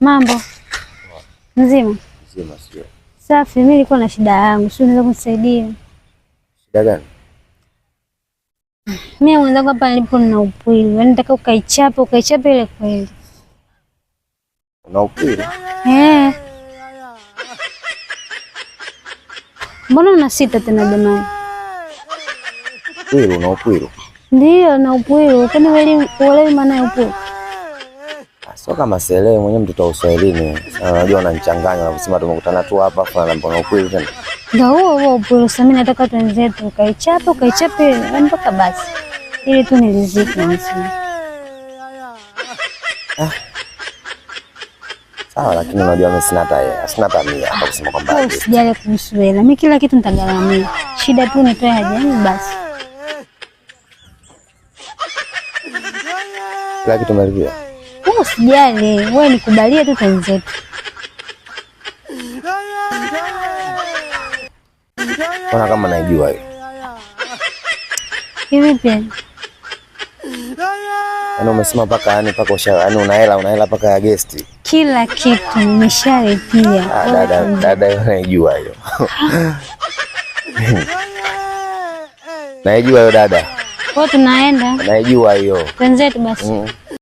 Mambo. Mzima? Mzima sio. Safi, mimi nilikuwa na shida yangu, sio unaweza kunisaidia? Shida gani? Mimi mwenzangu hapa nilipo na upwili. Yaani nataka ukaichape ile kweli. Una upwili? Mbona unasita tena jamani? Upwili, una upwili? Ndio, na upwili. Kwani wewe maana ya upwili? Sio kama sielewi mwenyewe mtoto wa Uswahilini. Sasa unajua unanichanganya unasema tumekutana tu hapa afa na mbona upwili tena? Ndio huo upwili. Sasa mimi nataka tuenzetu ukaichape mpaka basi. Ili tu nilizike msini. Sawa, lakini unajua mimi sina hata mia hapa kusema kwamba. Usijali kuhusu hela. Mimi kila kitu nitagharamia. Shida tu nitoe hajani basi. Kila kitu umeridhia? Usijali, wewe nikubalie tu tuenzetu. Mbona kama naijua hiyo? Hivi pia. Yaani umesema paka yaani una hela paka ya guest. Kila kitu nimeshalipia. Dada naijua hiyo. Naijua hiyo dada. Kwa tunaenda. Naijua hiyo. Tuenzetu basi.